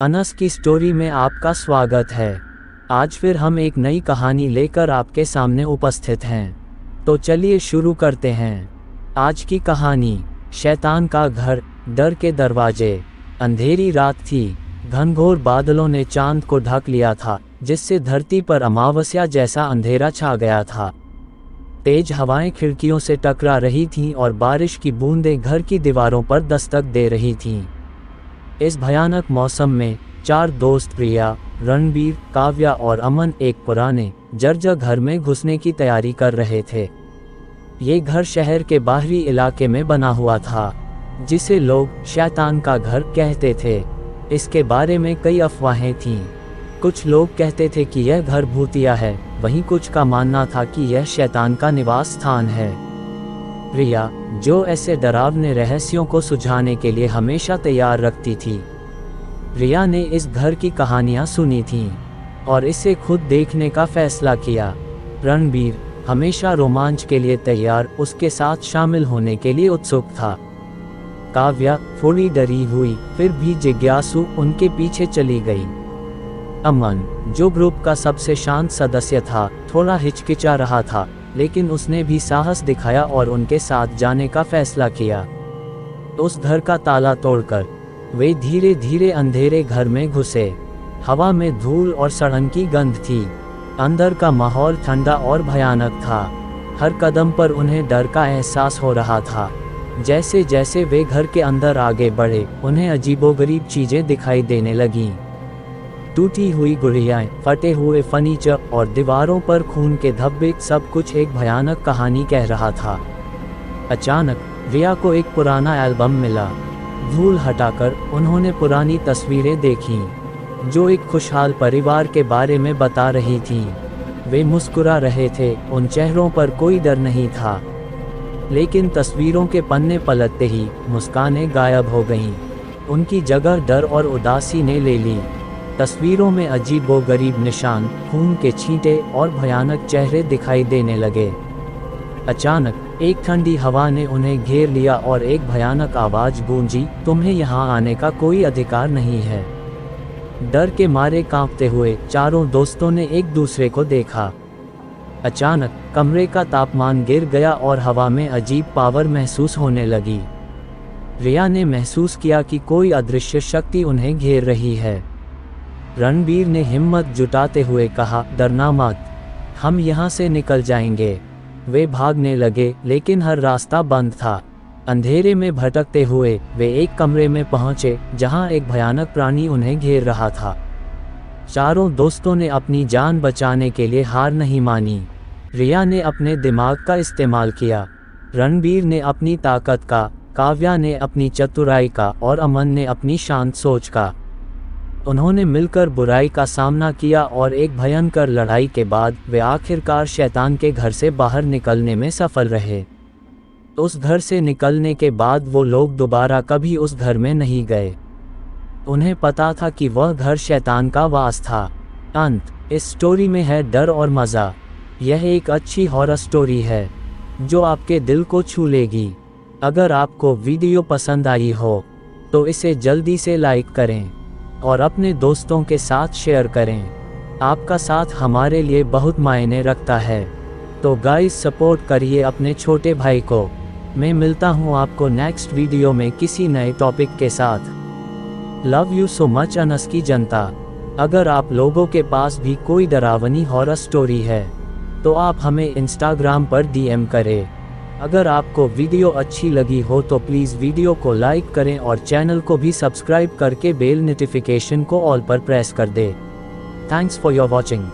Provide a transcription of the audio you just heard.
अनस की स्टोरी में आपका स्वागत है। आज फिर हम एक नई कहानी लेकर आपके सामने उपस्थित हैं। तो चलिए शुरू करते हैं। आज की कहानी, शैतान का घर, डर के दरवाजे। अंधेरी रात थी। घनघोर बादलों ने चांद को ढक लिया था, जिससे धरती पर अमावस्या जैसा अंधेरा छा गया था। तेज हवाएं खिड़कियों से टकरा रही थीं और बारिश की बूंदें घर की दीवारों पर दस्तक दे रही थीं। इस भयानक मौसम में चार दोस्त प्रिया, रणबीर, काव्या और अमन एक पुराने जर्जर घर में घुसने की तैयारी कर रहे थे। ये घर शहर के बाहरी इलाके में बना हुआ था, जिसे लोग शैतान का घर कहते थे। इसके बारे में कई अफवाहें थीं। कुछ लोग कहते थे कि यह घर भूतिया है, वहीं कुछ का मानना था कि यह शैतान का निवास स्थान है। प्रिया, जो ऐसे डरावने रहस्यों को सुलझाने के लिए हमेशा तैयार रखती थी, प्रिया ने इस घर की कहानियां सुनी थीं और इसे खुद देखने का फैसला किया। रणबीर, हमेशा रोमांच के लिए तैयार, उसके साथ शामिल होने के लिए उत्सुक था। काव्या थोड़ी डरी हुई, फिर भी जिज्ञासु, उनके पीछे चली गई। अमन, जो ग्रुप का सबसे शांत सदस्य था, थोड़ा हिचकिचा रहा था, लेकिन उसने भी साहस दिखाया और उनके साथ जाने का फैसला किया। उस घर का ताला तोड़कर वे धीरे धीरे अंधेरे घर में घुसे। हवा में धूल और सड़न की गंध थी। अंदर का माहौल ठंडा और भयानक था। हर कदम पर उन्हें डर का एहसास हो रहा था। जैसे जैसे वे घर के अंदर आगे बढ़े, उन्हें अजीबोगरीब चीजें दिखाई देने लगीं। टूटी हुई गुड़ियाएं, फटे हुए फर्नीचर और दीवारों पर खून के धब्बे, सब कुछ एक भयानक कहानी कह रहा था। अचानक रिया को एक पुराना एल्बम मिला। धूल हटाकर उन्होंने पुरानी तस्वीरें देखीं, जो एक खुशहाल परिवार के बारे में बता रही थीं। वे मुस्कुरा रहे थे, उन चेहरों पर कोई डर नहीं था। लेकिन तस्वीरों के पन्ने पलटते ही मुस्कानें गायब हो गईं। उनकी जगह डर और उदासी ने ले ली। तस्वीरों में अजीबोगरीब निशान, खून के छींटे और भयानक चेहरे दिखाई देने लगे। अचानक एक ठंडी हवा ने उन्हें घेर लिया और एक भयानक आवाज गूंजी, तुम्हें यहाँ आने का कोई अधिकार नहीं है। डर के मारे कांपते हुए चारों दोस्तों ने एक दूसरे को देखा। अचानक कमरे का तापमान गिर गया और हवा में अजीब पावर महसूस होने लगी। रिया ने महसूस किया कि कोई अदृश्य शक्ति उन्हें घेर रही है। रणबीर ने हिम्मत जुटाते हुए कहा, डरना मत, हम यहाँ से निकल जाएंगे। वे भागने लगे, लेकिन हर रास्ता बंद था। अंधेरे में भटकते हुए वे एक कमरे में पहुँचे, जहाँ एक भयानक प्राणी उन्हें घेर रहा था। चारों दोस्तों ने अपनी जान बचाने के लिए हार नहीं मानी। रिया ने अपने दिमाग का इस्तेमाल किया, रणबीर ने अपनी ताकत का, काव्या ने अपनी चतुराई का और अमन ने अपनी शांत सोच का। उन्होंने मिलकर बुराई का सामना किया और एक भयंकर लड़ाई के बाद वे आखिरकार शैतान के घर से बाहर निकलने में सफल रहे। उस घर से निकलने के बाद वो लोग दोबारा कभी उस घर में नहीं गए। उन्हें पता था कि वह घर शैतान का वास था। अंत, इस स्टोरी में है डर और मज़ा। यह एक अच्छी हॉरर स्टोरी है, जो आपके दिल को छू लेगी। अगर आपको वीडियो पसंद आई हो, तो इसे जल्दी से लाइक करें और अपने दोस्तों के साथ शेयर करें। आपका साथ हमारे लिए बहुत मायने रखता है। तो गाइस, सपोर्ट करिए अपने छोटे भाई को। मैं मिलता हूँ आपको नेक्स्ट वीडियो में किसी नए टॉपिक के साथ। Love you so much Anas की जनता। अगर आप लोगों के पास भी कोई डरावनी हॉरर स्टोरी है, तो आप हमें इंस्टाग्राम पर डीएम करें। अगर आपको वीडियो अच्छी लगी हो तो प्लीज़ वीडियो को लाइक करें और चैनल को भी सब्सक्राइब करके बेल नोटिफिकेशन को ऑल पर प्रेस कर दें। Thanks for your watching.